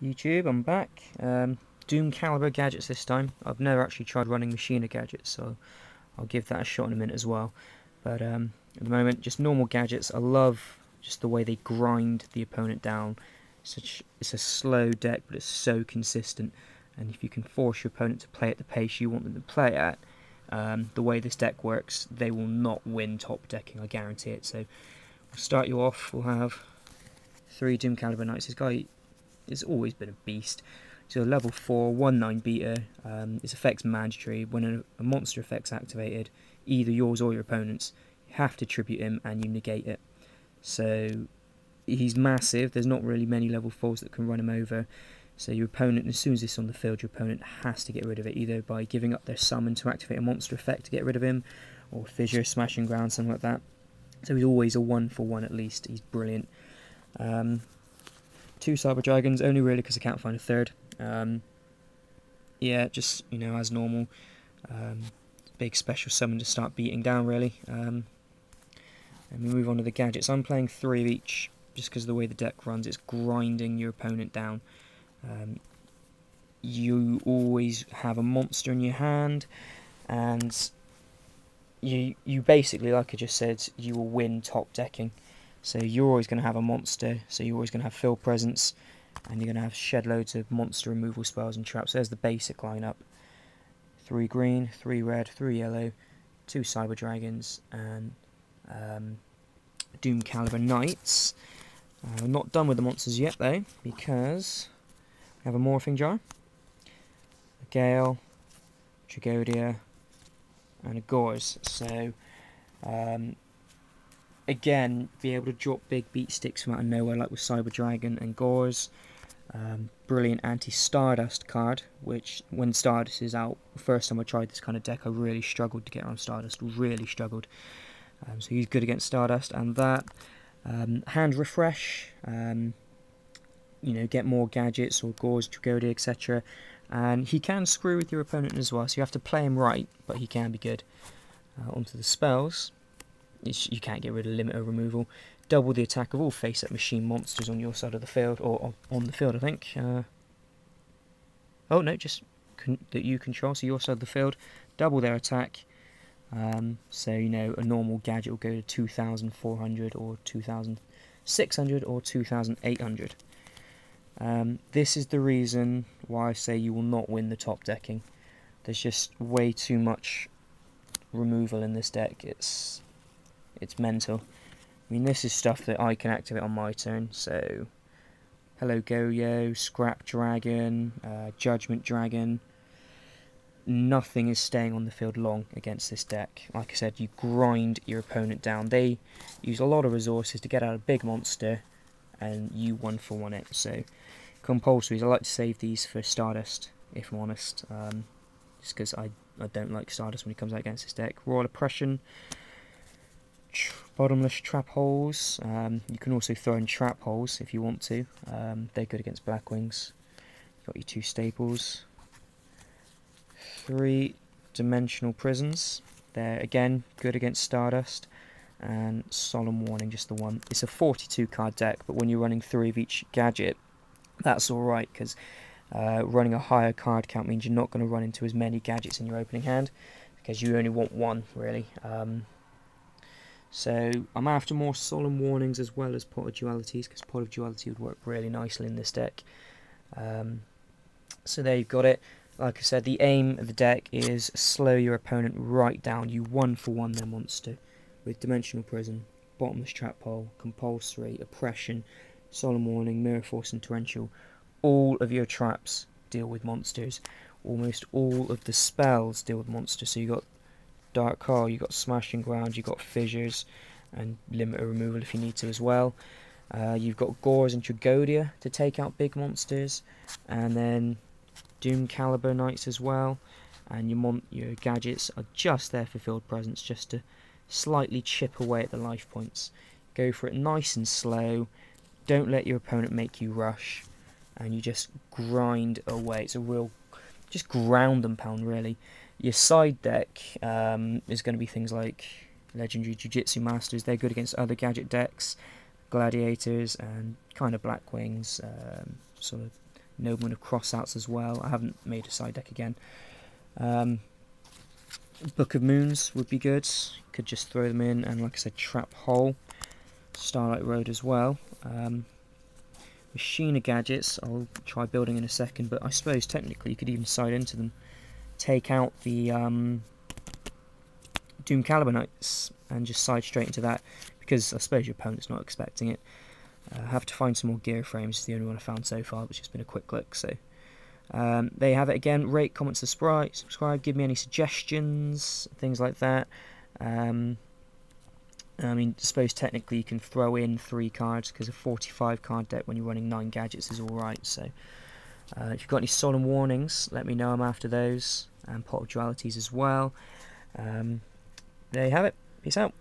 YouTube, I'm back. Doomcaliber Gadgets this time. I've never actually tried running Machinas gadgets, so I'll give that a shot in a minute as well. But at the moment, just normal gadgets. I love just the way they grind the opponent down. It's a slow deck, but it's so consistent. And if you can force your opponent to play at the pace you want them to play at, the way this deck works, they will not win top decking, I guarantee it. So we'll start you off. We'll have 3 Doomcaliber Knights. This guy has always been a beast. So level 4, 1/9 beater. Its effect's mandatory. When a monster effect's activated, either yours or your opponent's, you have to tribute him and you negate it. So he's massive. There's not really many level 4s that can run him over. So your opponent, as soon as it's on the field, your opponent has to get rid of it, either by giving up their summon to activate a monster effect to get rid of him, or fissure, smashing ground, something like that. So he's always a 1-for-1 at least. He's brilliant. 2 Cyber Dragons, only really because I can't find a third. Yeah, just, you know, as normal. Big special summon to start beating down, really. And we move on to the gadgets. I'm playing 3 of each, just because of the way the deck runs. It's grinding your opponent down. You always have a monster in your hand, and you basically, like I just said, you will win top decking. So you're always going to have a monster, so you're always going to have field presence, and you're going to have shed loads of monster removal spells and traps. There's the basic lineup. 3 green, 3 red, 3 yellow, 2 Cyber Dragons, and Doomcaliber Knights. We're not done with the monsters yet though, because we have a Morphing Jar, a Gale, Tragodia, and a Gauze. So again, be able to drop big beat sticks from out of nowhere, like with Cyber Dragon and Gauze. Brilliant anti-Stardust card, which when Stardust is out, the first time I tried this kind of deck, I really struggled to get around Stardust, really struggled. So he's good against Stardust, and that. Hand Refresh, you know, get more gadgets, or Gauze, Tragodia, etc. And he can screw with your opponent as well, so you have to play him right, but he can be good. Onto the spells. You can't get rid of limiter removal. Double the attack of all face-up machine monsters on your side of the field, or on the field, I think. Oh no, just that you control, so your side of the field. Double their attack. So, you know, a normal gadget will go to 2,400 or 2,600 or 2,800. This is the reason why I say you will not win the top decking. There's just way too much removal in this deck. It's mental. I mean, this is stuff that I can activate on my turn. So, Hello Goyo, Scrap Dragon, Judgment Dragon. Nothing is staying on the field long against this deck. Like I said, you grind your opponent down. They use a lot of resources to get out a big monster, and you 1-for-1 it. So, compulsories. I like to save these for Stardust, if I'm honest. Just because I don't like Stardust when he comes out against this deck. Royal Oppression. Bottomless Trap Holes. You can also throw in Trap Holes if you want to. They're good against Blackwings. Got your 2 staples. 3 Dimensional Prisons. They're again good against Stardust. And Solemn Warning, just the one. It's a 42 card deck, but when you're running 3 of each gadget, that's alright, because running a higher card count means you're not going to run into as many gadgets in your opening hand, because you only want 1, really. So I'm after more Solemn Warnings as well as Pot of Dualities, because Pot of Duality would work really nicely in this deck. So there you've got it. Like I said, the aim of the deck is slow your opponent right down. You 1-for-1 their monster with Dimensional Prison, Bottomless Trap Hole, Compulsory, Oppression, Solemn Warning, Mirror Force, and Torrential. All of your traps deal with monsters. Almost all of the spells deal with monsters. So you got Dark Call, you got Smashing Ground, you got Fissures, and limiter removal if you need to as well. You've got Gauze and Tragodia to take out big monsters, and then Doomcaliber Knights as well. And your gadgets are just there for field presence, just to slightly chip away at the life points. Go for it nice and slow. Don't let your opponent make you rush, and you just grind away. It's a real, just ground and pound, really. Your side deck is going to be things like Legendary Jiu-Jitsu Masters. They're good against other gadget decks. Gladiators and kind of Blackwings, sort of Nobleman of Crossouts as well. I haven't made a side deck again. Book of Moons would be good. Could just throw them in, and like I said, Trap Hole, Starlight Road as well. Machina Gadgets, I'll try building in a second, but I suppose technically you could even side into them. Take out the Doomcaliber Knights and just side straight into that, because I suppose your opponent's not expecting it. Have to find some more gear frames, it's the only one I found so far, which has been a quick look. So there you have it again. Rate, comment, subscribe, give me any suggestions, things like that. I mean, I suppose technically you can throw in 3 cards, because a 45 card deck when you're running 9 gadgets is alright. So if you've got any solemn warnings, let me know, I'm after those, and pot of dualities as well. There you have it. Peace out.